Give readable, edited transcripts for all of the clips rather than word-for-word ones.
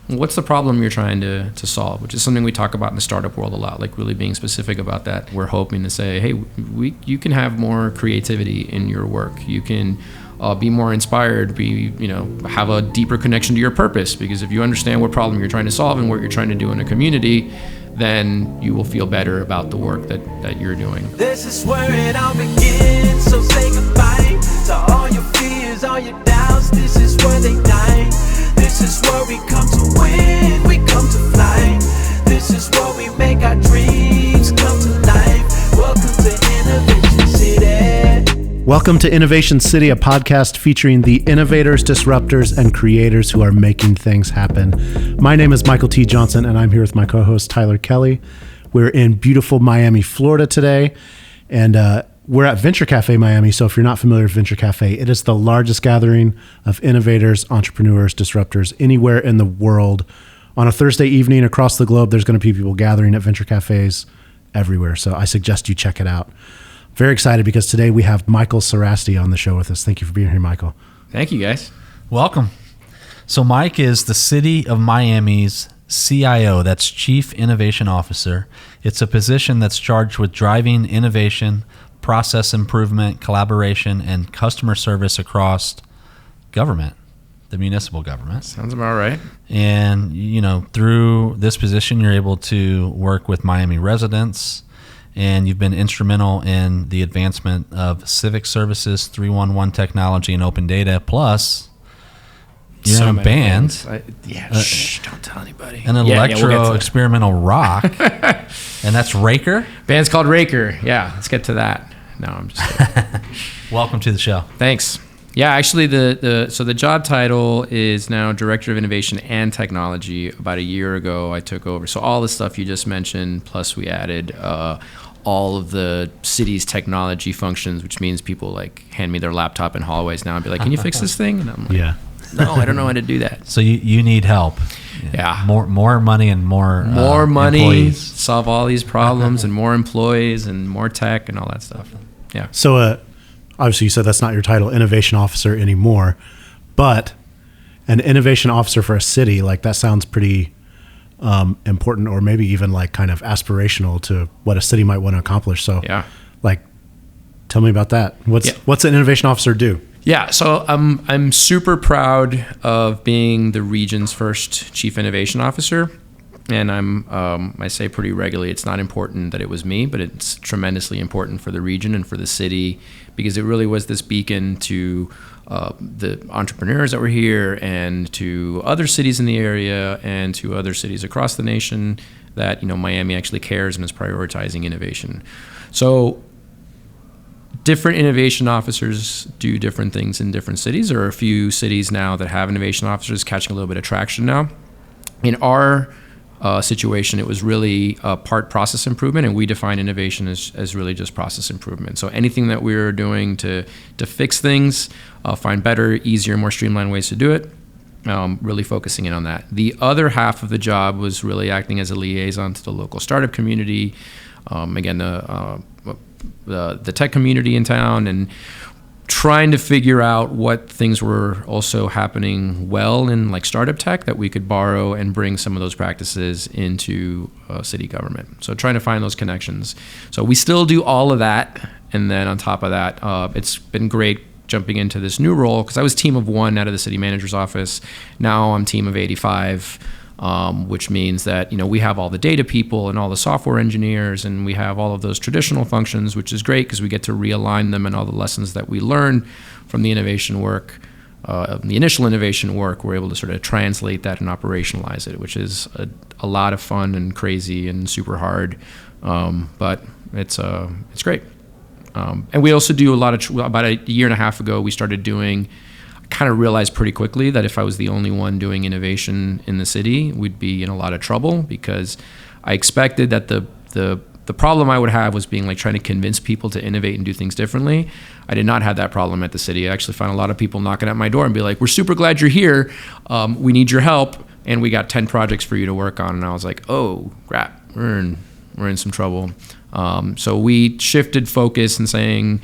what's the problem you're trying to solve, which is something we talk about in the startup world a lot, like really being specific about that. We're hoping to say, hey, you can have more creativity in your work. You can be more inspired, have a deeper connection to your purpose, because if you understand what problem you're trying to solve and what you're trying to do in a community, then you will feel better about the work that you're doing. This is where it all begins, so say goodbye to all your fears, all your doubts. This is where they die. This is where we come to win, we come to fly. This is where we make our dreams come to life. Welcome to Innovation City. Welcome to Innovation City, a podcast featuring the innovators, disruptors, and creators who are making things happen. My name is Michael T. Johnson, and I'm here with my co-host, Tyler Kelly. We're in beautiful Miami, Florida today, and we're at Venture Cafe Miami. So if you're not familiar with Venture Cafe, it is the largest gathering of innovators, entrepreneurs, disruptors anywhere in the world. On a Thursday evening across the globe, there's going to be people gathering at Venture Cafes everywhere. So I suggest you check it out. Very excited because today we have Michael Sarasti on the show with us. Thank you for being here, Michael. Thank you, guys. Welcome. So Mike is the City of Miami's CIO, that's Chief Innovation Officer. It's a position that's charged with driving innovation, process improvement, collaboration, and customer service across government, the municipal government. Sounds about right. And, through this position, you're able to work with Miami residents, and you've been instrumental in the advancement of civic services, 311 technology, and open data. Plus, you're in a band. Don't tell anybody. An electro experimental rock, and that's Raker. Band's called Raker. Yeah, let's get to that. No, I'm just kidding. Welcome to the show. Thanks. Yeah, actually, the job title is now Director of Innovation and Technology. About a year ago, I took over. So all the stuff you just mentioned, plus we added all of the city's technology functions, which means people like hand me their laptop in hallways now and be like, "Can you fix this thing?" And I'm like, Yeah. "No, I don't know how to do that." So you need help. Yeah. More money and more money, employees. solve all these problems, and more employees and more tech and all that stuff. Yeah. So obviously you said that's not your title, innovation officer anymore, but an innovation officer for a city, like that sounds pretty important, or maybe even like kind of aspirational to what a city might want to accomplish. So like, tell me about that. What's an innovation officer do? Yeah, so I'm super proud of being the region's first chief innovation officer, and I say pretty regularly it's not important that it was me, but it's tremendously important for the region and for the city, because it really was this beacon to the entrepreneurs that were here and to other cities in the area and to other cities across the nation that Miami actually cares and is prioritizing innovation. So different innovation officers do different things in different cities. There are a few cities now that have innovation officers catching a little bit of traction now. In our situation, it was really part process improvement, and we define innovation as really just process improvement. So anything that we're doing to fix things, find better, easier, more streamlined ways to do it, really focusing in on that. The other half of the job was really acting as a liaison to the local startup community, again, the tech community in town, and trying to figure out what things were also happening well in like startup tech that we could borrow and bring some of those practices into city government. So trying to find those connections. So we still do all of that. And then on top of that, it's been great jumping into this new role, because I was team of 1 out of the city manager's office. Now I'm team of 85. Which means that we have all the data people and all the software engineers, and we have all of those traditional functions, which is great because we get to realign them, and all the lessons that we learn from the innovation work, the initial innovation work, we're able to sort of translate that and operationalize it, which is a lot of fun and crazy and super hard, but it's great. And we also do about a year and a half ago, we started doing. Kind of realized pretty quickly that if I was the only one doing innovation in the city, we'd be in a lot of trouble, because I expected that the problem I would have was being like trying to convince people to innovate and do things differently. I did not have that problem at the city. I actually found a lot of people knocking at my door and be like, "We're super glad you're here. We need your help, and we got 10 projects for you to work on." And I was like, "Oh crap, we're in some trouble." So we shifted focus and saying,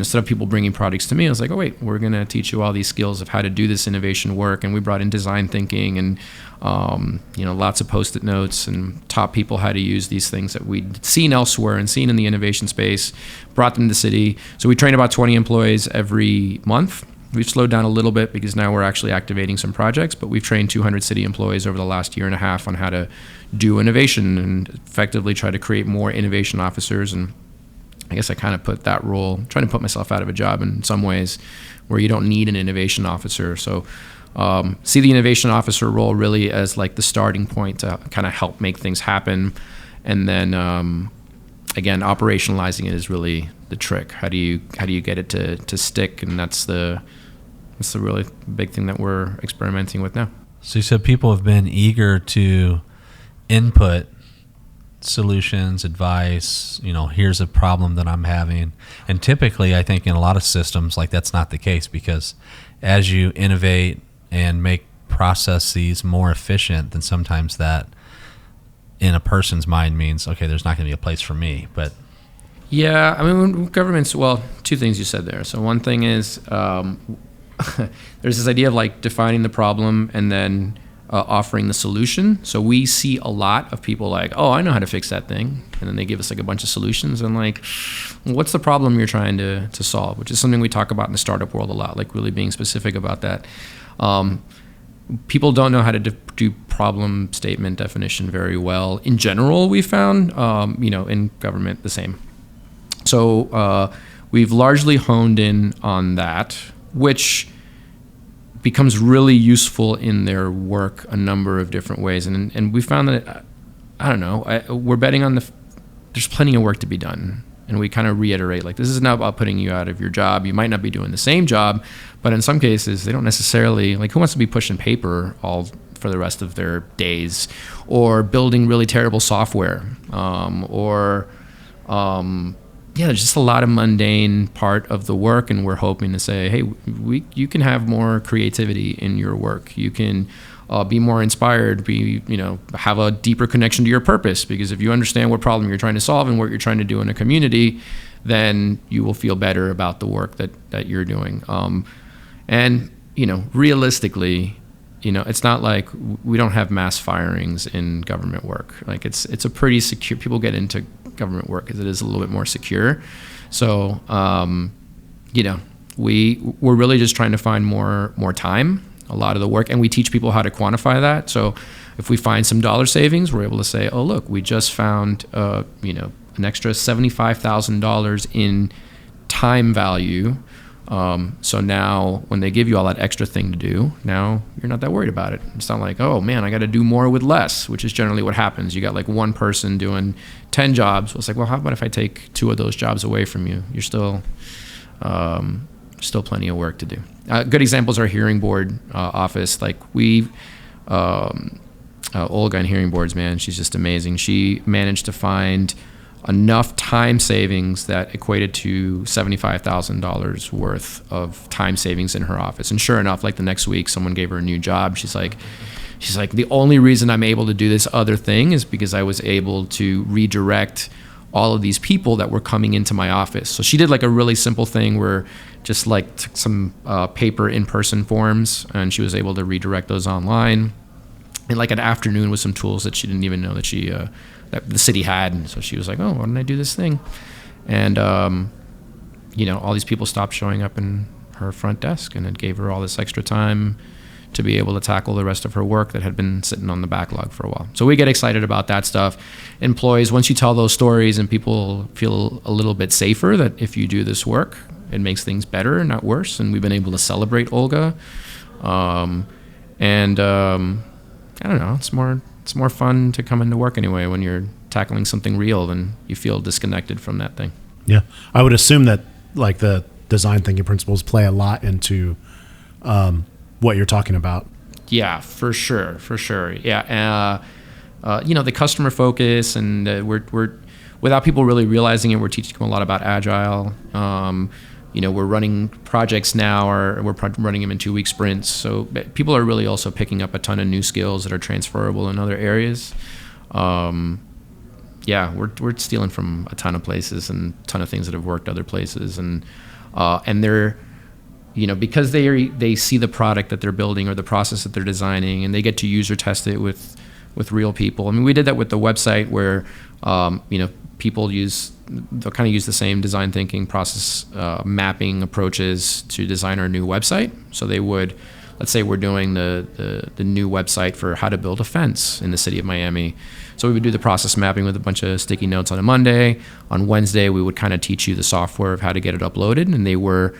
instead of people bringing products to me, I was like, oh wait, we're gonna teach you all these skills of how to do this innovation work. And we brought in design thinking and lots of post-it notes and taught people how to use these things that we'd seen elsewhere and seen in the innovation space, brought them to the city. So we trained about 20 employees every month. We've slowed down a little bit because now we're actually activating some projects, but we've trained 200 city employees over the last year and a half on how to do innovation and effectively try to create more innovation officers. And I guess I kind of put that role, trying to put myself out of a job in some ways where you don't need an innovation officer. So see the innovation officer role really as like the starting point to kind of help make things happen. And then, again, operationalizing it is really the trick. How do you get it to stick? And that's the really big thing that we're experimenting with now. So you said people have been eager to input solutions, advice, here's a problem that I'm having. And typically, I think in a lot of systems, like that's not the case, because as you innovate and make processes more efficient, then sometimes that in a person's mind means, okay, there's not going to be a place for me. But yeah, I mean, when governments, well, two things you said there. So one thing is there's this idea of like defining the problem and then offering the solution. So we see a lot of people like, oh, I know how to fix that thing. And then they give us like a bunch of solutions and like, what's the problem you're trying to solve? Which is something we talk about in the startup world a lot, like really being specific about that. People don't know how to do problem statement definition very well. In general, we found, in government, the same. So we've largely honed in on that, which becomes really useful in their work a number of different ways. And we found that, we're betting on there's plenty of work to be done. And we kind of reiterate, like, this is not about putting you out of your job. You might not be doing the same job, but in some cases, they don't necessarily, like, who wants to be pushing paper all for the rest of their days, or building really terrible software, there's just a lot of mundane part of the work, and we're hoping to say, hey, you can have more creativity in your work. You can be more inspired, have a deeper connection to your purpose, because if you understand what problem you're trying to solve and what you're trying to do in a community, then you will feel better about the work that you're doing. Realistically, it's not like we don't have mass firings in government work. Like it's a pretty secure, people get into government work because it is a little bit more secure. So, we're really just trying to find more time, a lot of the work, and we teach people how to quantify that. So if we find some dollar savings, we're able to say, oh, look, we just found, an extra $75,000 in time value. So now when they give you all that extra thing to do, now you're not that worried about it. It's not like, oh man, I got to do more with less, which is generally what happens. You got like one person doing 10 jobs. Well, it's like, well, how about if I take 2 of those jobs away from you? You're still plenty of work to do. Good examples are hearing board office. Like Olga in hearing boards, man, she's just amazing. She managed to find enough time savings that equated to $75,000 worth of time savings in her office. And sure enough, like the next week, someone gave her a new job. She's like, the only reason I'm able to do this other thing is because I was able to redirect all of these people that were coming into my office. So she did like a really simple thing where just like took some paper in-person forms, and she was able to redirect those online in like an afternoon with some tools that she didn't even know that that the city had. And so she was like, oh, why don't I do this thing? And, all these people stopped showing up in her front desk, and it gave her all this extra time to be able to tackle the rest of her work that had been sitting on the backlog for a while. So we get excited about that stuff. Employees, once you tell those stories and people feel a little bit safer that if you do this work, it makes things better, not worse. And we've been able to celebrate Olga. I don't know, it's more fun to come into work anyway when you're tackling something real than you feel disconnected from that thing. Yeah. I would assume that like the design thinking principles play a lot into what you're talking about. Yeah, for sure. Yeah. The customer focus, and we're without people really realizing it, we're teaching them a lot about agile. We're running projects now, or we're running them in 2-week sprints. So people are really also picking up a ton of new skills that are transferable in other areas. We're stealing from a ton of places and a ton of things that have worked other places. And and they're, because they see the product that they're building or the process that they're designing, and they get to user test it with real people. I mean, we did that with the website where, people they'll kind of use the same design thinking process mapping approaches to design our new website. So they would, let's say we're doing the new website for how to build a fence in the city of Miami. So we would do the process mapping with a bunch of sticky notes on a Monday. On Wednesday, we would kind of teach you the software of how to get it uploaded. And they were,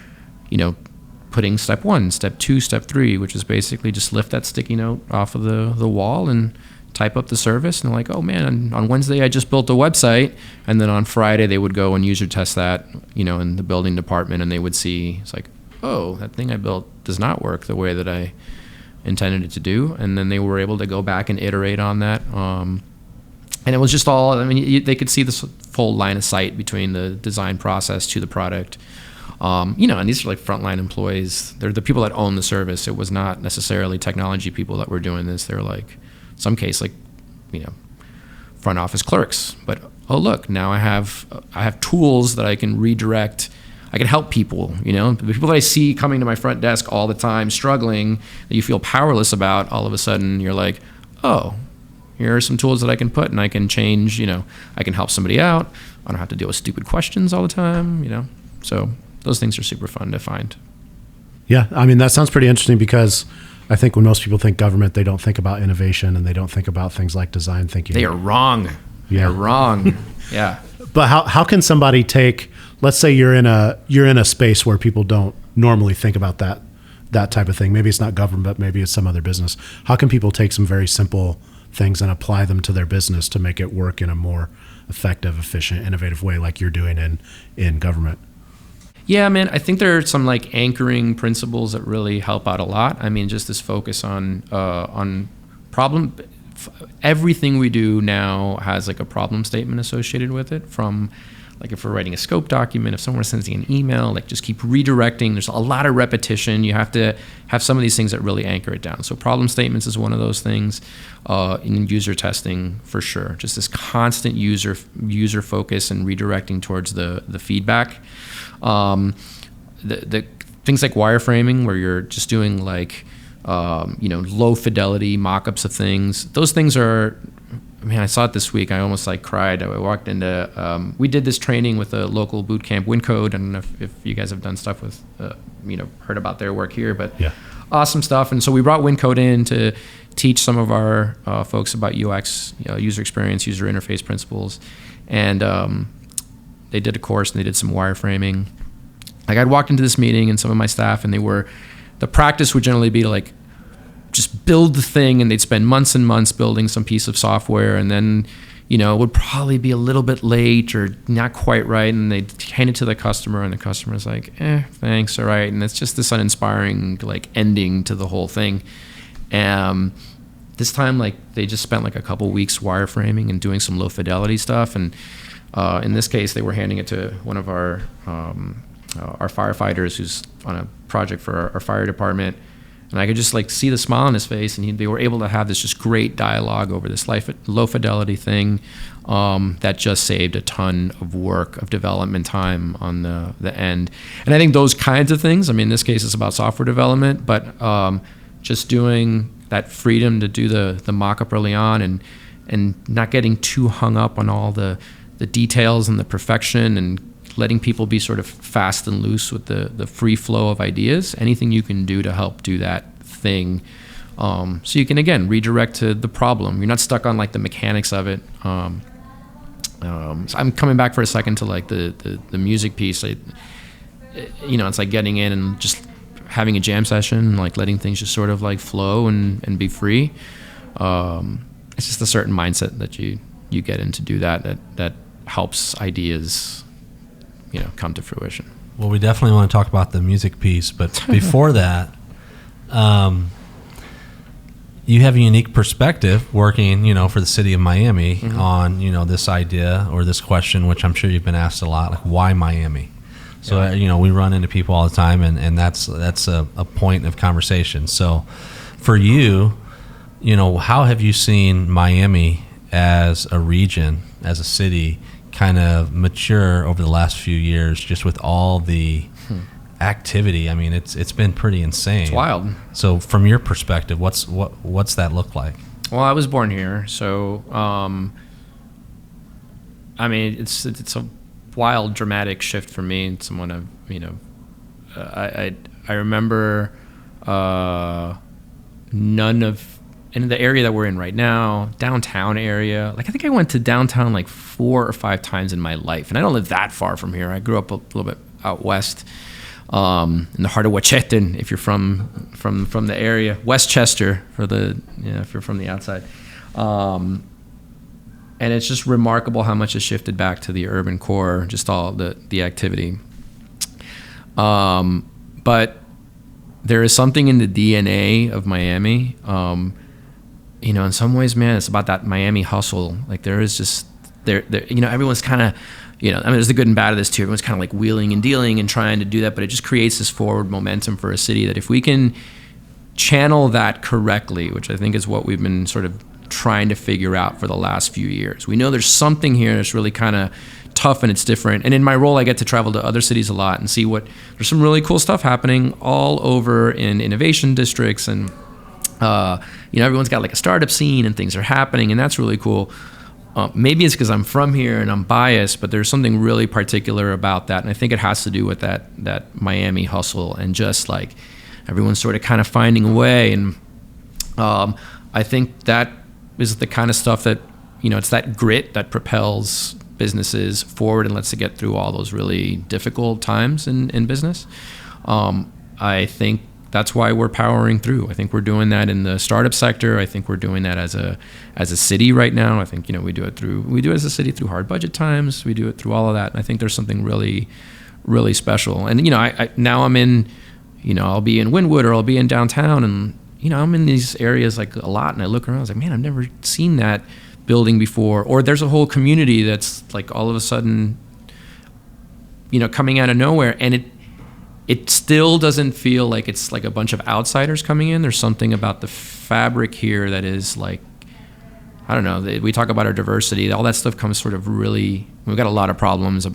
putting step 1, step 2, step 3, which is basically just lift that sticky note off of the wall and type up the service. And they're like, oh man, on Wednesday I just built a website. And then on Friday they would go and user test that, in the building department, and they would see, it's like, oh, that thing I built does not work the way that I intended it to do. And then they were able to go back and iterate on that. And it was just all, they could see this full line of sight between the design process to the product. And these are like frontline employees. They're the people that own the service. It was not necessarily technology people that were doing this. They're like, some case, like, front office clerks. But, oh, look, now I have tools that I can redirect. I can help people, the people that I see coming to my front desk all the time, struggling, that you feel powerless about, all of a sudden you're like, oh, here are some tools that I can put, and I can change, I can help somebody out. I don't have to deal with stupid questions all the time, So those things are super fun to find. Yeah, that sounds pretty interesting, because I think when most people think government, they don't think about innovation, and they don't think about things like design thinking. They are wrong. Yeah. They're wrong. Yeah. But how can somebody take, let's say you're in a space where people don't normally think about that type of thing. Maybe it's not government, but maybe it's some other business. How can people take some very simple things and apply them to their business to make it work in a more effective, efficient, innovative way, like you're doing in government? Yeah, man, I think there are some like anchoring principles that really help out a lot. Just this focus on problem. Everything we do now has like a problem statement associated with it. From like if we're writing a scope document, if someone is sending an email, like just keep redirecting. There's a lot of repetition. You have to have some of these things that really anchor it down. So problem statements is one of those things. In user testing, for sure, just this constant user focus and redirecting towards the feedback. The things like wireframing, where you're just doing like low fidelity mock-ups of things. Those things are, I saw it this week. I almost like cried. I walked into, we did this training with a local boot camp, WinCode. I don't know if you guys have done stuff with, heard about their work here, but yeah. Awesome stuff. And so we brought WinCode in to teach some of our folks about UX, user experience, user interface principles. And they did a course and they did some wireframing. Like I'd walked into this meeting and some of my staff, and the practice would generally be to like just build the thing, and they'd spend months and months building some piece of software, and then it would probably be a little bit late or not quite right, and they'd hand it to the customer, and the customer's like, thanks, all right. And it's just this uninspiring like ending to the whole thing. This time, like they just spent like a couple weeks wireframing and doing some low fidelity stuff, and in this case they were handing it to one of our firefighters who's on a project for our fire department. And I could just like see the smile on his face, and they were able to have this just great dialogue over this low fidelity thing that just saved a ton of work, of development time on the end. And I think those kinds of things, in this case it's about software development, but just doing that freedom to do the mock-up early on, and not getting too hung up on all the details and the perfection, and letting people be sort of fast and loose with the free flow of ideas. Anything you can do to help do that thing, so you can again redirect to the problem. You're not stuck on like the mechanics of it. So I'm coming back for a second to like the music piece. It's like getting in and just having a jam session, like letting things just sort of like flow and be free. It's just a certain mindset that you get in to do that helps ideas come to fruition. Well, we definitely want to talk about the music piece, but before that, you have a unique perspective working, for the city of Miami on, this idea or this question, which I'm sure you've been asked a lot, like why Miami? So, we run into people all the time, and that's a point of conversation. So for you, how have you seen Miami as a region, as a city, kind of mature over the last few years, just with all the activity. I mean, it's been pretty insane. It's wild. So from your perspective, what's that look like? Well, I was born here, so I mean, it's a wild, dramatic shift for me. And someone I remember none of. In the area that we're in right now, downtown area, like I think I went to downtown like 4 or 5 times in my life, and I don't live that far from here. I grew up a little bit out west, in the heart of Wacheten, if you're from the area, Westchester if you're from the outside, and it's just remarkable how much has shifted back to the urban core, just all the activity. But there is something in the DNA of Miami. In some ways, man, it's about that Miami hustle. Like there is just there. Everyone's kind of, there's the good and bad of this too. Everyone's kind of like wheeling and dealing and trying to do that, but it just creates this forward momentum for a city that if we can channel that correctly, which I think is what we've been sort of trying to figure out for the last few years. We know there's something here that's really kind of tough and it's different. And in my role, I get to travel to other cities a lot and see there's some really cool stuff happening all over in innovation districts, and everyone's got like a startup scene and things are happening, and that's really cool. Maybe it's because I'm from here and I'm biased, but there's something really particular about that, and I think it has to do with that Miami hustle and just like everyone's sort of kind of finding a way. And I think that is the kind of stuff that it's that grit that propels businesses forward and lets it get through all those really difficult times in business. I think that's why we're powering through. I think we're doing that in the startup sector. I think we're doing that as a city right now. I think we do it as a city through hard budget times. We do it through all of that. And I think there's something really, really special. And I now I'm in, I'll be in Wynwood or I'll be in downtown, and I'm in these areas like a lot, and I look around. I was like, man, I've never seen that building before. Or there's a whole community that's like all of a sudden, coming out of nowhere, and it still doesn't feel like it's like a bunch of outsiders coming in. There's something about the fabric here that is like, I don't know, we talk about our diversity, all that stuff comes sort of really, we've got a lot of problems,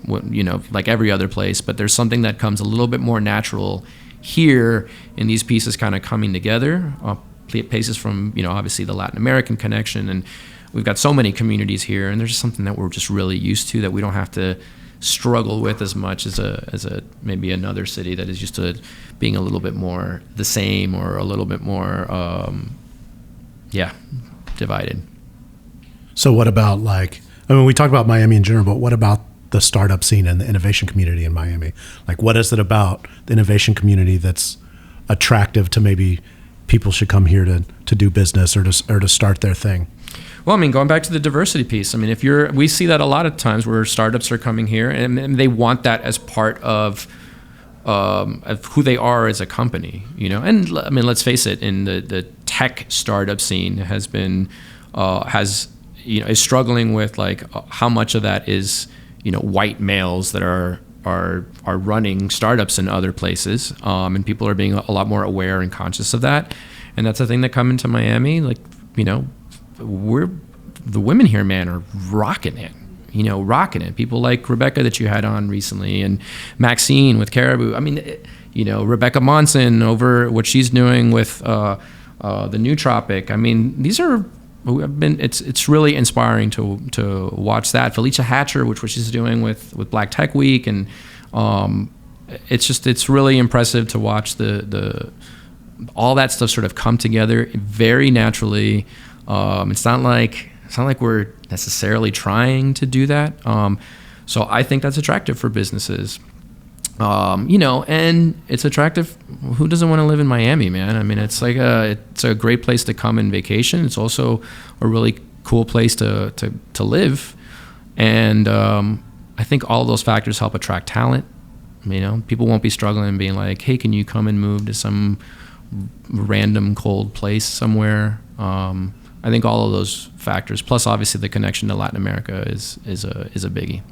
like every other place, but there's something that comes a little bit more natural here in these pieces kind of coming together, places from, obviously the Latin American connection, and we've got so many communities here, and there's just something that we're just really used to that we don't have to struggle with as much as a maybe another city that is used to being a little bit more the same or a little bit more divided. So what about we talk about Miami in general, but what about the startup scene and the innovation community in Miami? Like, what is it about the innovation community that's attractive to maybe people should come here to do business or to start their thing? Well, going back to the diversity piece, we see that a lot of times where startups are coming here and they want that as part of who they are as a company, And let's face it, in the tech startup scene has been is struggling with like how much of that is white males that are running startups in other places, and people are being a lot more aware and conscious of that, and that's the thing that come into Miami, the women here, man, are rocking it. People like Rebecca that you had on recently, and Maxine with Caribou. Rebecca Monson over what she's doing with the New Tropic. These are it's really inspiring to watch that. Felicia Hatcher, what she's doing with Black Tech Week, and it's really impressive to watch the all that stuff sort of come together very naturally. It's not like we're necessarily trying to do that. So I think that's attractive for businesses. And it's attractive. Who doesn't want to live in Miami, man? It's a great place to come and vacation. It's also a really cool place to live. And I think all of those factors help attract talent. People won't be struggling and being like, hey, can you come and move to some random cold place somewhere? I think all of those factors, plus obviously the connection to Latin America, is a biggie.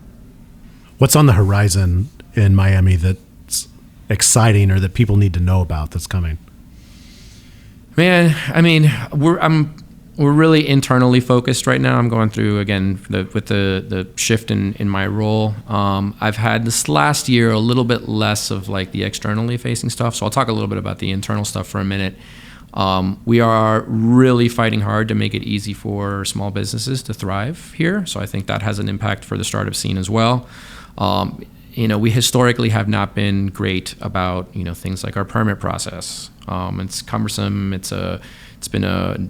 What's on the horizon in Miami that's exciting or that people need to know about that's coming? Man, we're really internally focused right now. I'm going through again with the shift in my role. I've had this last year a little bit less of like the externally facing stuff. So I'll talk a little bit about the internal stuff for a minute. We are really fighting hard to make it easy for small businesses to thrive here. So I think that has an impact for the startup scene as well. We historically have not been great about, things like our permit process. It's cumbersome. It's been a,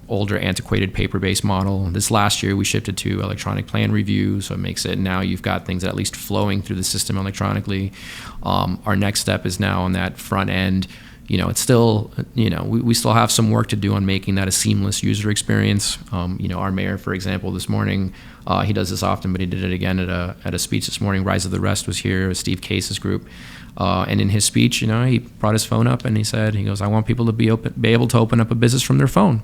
older, antiquated paper-based model. This last year we shifted to electronic plan review, so it makes it now you've got things at least flowing through the system electronically. Our next step is now on that front end. It's still, we still have some work to do on making that a seamless user experience. Our mayor, for example, this morning, he does this often, but he did it again at a speech this morning. Rise of the Rest was here, Steve Case's group. And in his speech, he brought his phone up and he goes, I want people to be able to open up a business from their phone.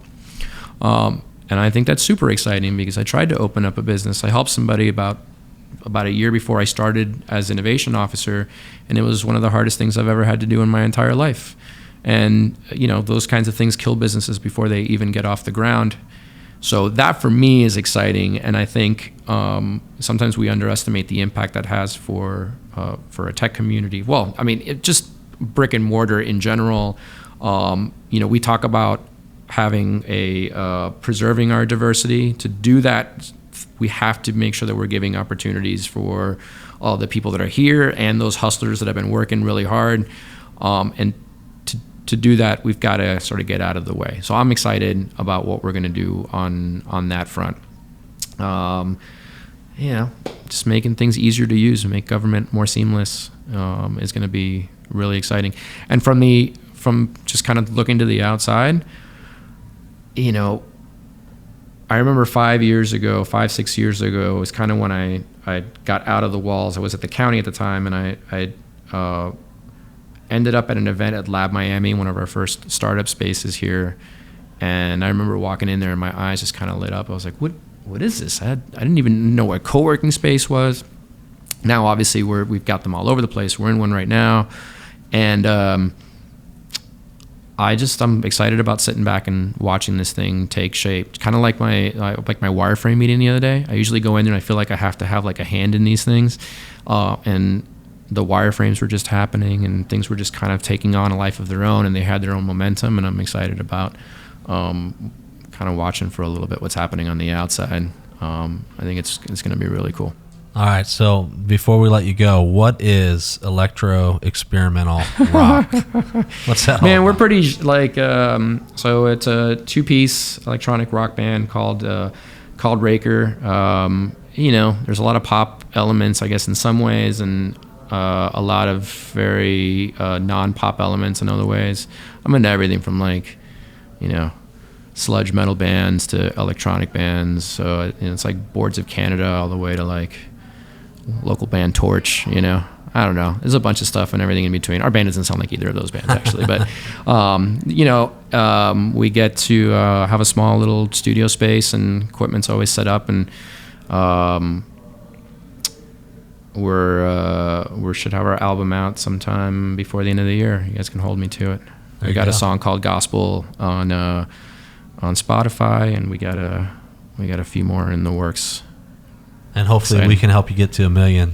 And I think that's super exciting because I tried to open up a business. I helped somebody about a year before I started as innovation officer, and it was one of the hardest things I've ever had to do in my entire life. And, those kinds of things kill businesses before they even get off the ground. So that for me is exciting. And I think sometimes we underestimate the impact that has for a tech community. Well, I mean, just brick and mortar in general. We talk about having preserving our diversity. To do that, we have to make sure that we're giving opportunities for all the people that are here and those hustlers that have been working really hard. And to do that, we've got to sort of get out of the way. So I'm excited about what we're going to do on that front. Just making things easier to use and make government more seamless is going to be really exciting. And from just kind of looking to the outside, I remember 5, 6 years ago was kind of when I got out of the walls. I was at the county at the time, and I ended up at an event at Lab Miami, one of our first startup spaces here. And I remember walking in there and my eyes just kind of lit up. I was like, what is this? I didn't even know what co-working space was. Now, obviously, we've got them all over the place. We're in one right now. And I'm excited about sitting back and watching this thing take shape. Kind of like my wireframe meeting the other day. I usually go in there and I feel like I have to have like a hand in these things. And the wireframes were just happening and things were just kind of taking on a life of their own, and they had their own momentum. And I'm excited about kind of watching for a little bit what's happening on the outside. I think it's going to be really cool. All right. So before we let you go, what is electro experimental rock? What's that? Man, we're pretty so it's a 2-piece electronic rock band called Raker. There's a lot of pop elements, I guess, in some ways, and a lot of very non-pop elements in other ways. I'm into everything from sludge metal bands to electronic bands. So it's like Boards of Canada all the way to like local band Torch. I don't know. There's a bunch of stuff and everything in between. Our band doesn't sound like either of those bands actually, but we get to have a small little studio space and equipment's always set up, and we should have our album out sometime before the end of the year. You guys can hold me to it. We got a song called Gospel on Spotify, and we got a few more in the works. And hopefully we can help you get to 1 million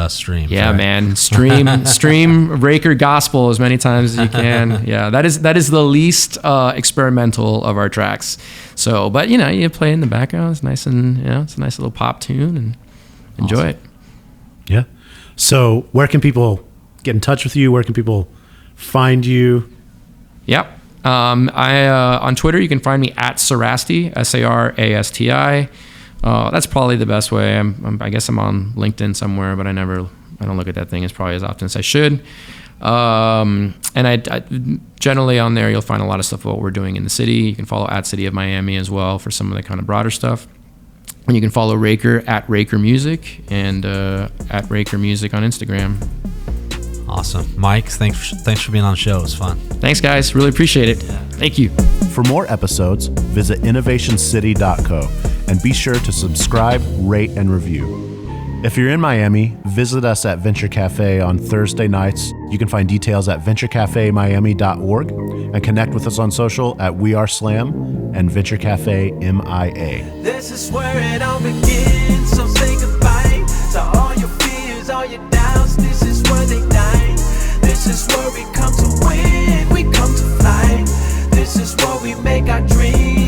streams. Yeah, right? man. Stream Raker Gospel as many times as you can. Yeah, that is the least experimental of our tracks. So, but you play in the background. It's nice, and it's a nice little pop tune, and enjoy it. Yeah. So where can people get in touch with you? Where can people find you? Yep. On Twitter, you can find me at Sarasti, Sarasti. That's probably the best way. I guess I'm on LinkedIn somewhere, but I don't look at that thing as probably as often as I should. And I generally on there, you'll find a lot of stuff about what we're doing in the city. You can follow at City of Miami as well for some of the kind of broader stuff. And you can follow Raker at Raker Music and at Raker Music on Instagram. Awesome. Mike, thanks for being on the show. It was fun. Thanks, guys. Really appreciate it. Yeah. Thank you. For more episodes, visit innovationcity.co and be sure to subscribe, rate, and review. If you're in Miami, visit us at Venture Cafe on Thursday nights. You can find details at venturecafemiami.org and connect with us on social at We Are Slam and Venture Cafe MIA. This is where it all begins, so say goodbye to all your fears, all your doubts. This is where they die. This is where we come to win, we come to fly. This is where we make our dreams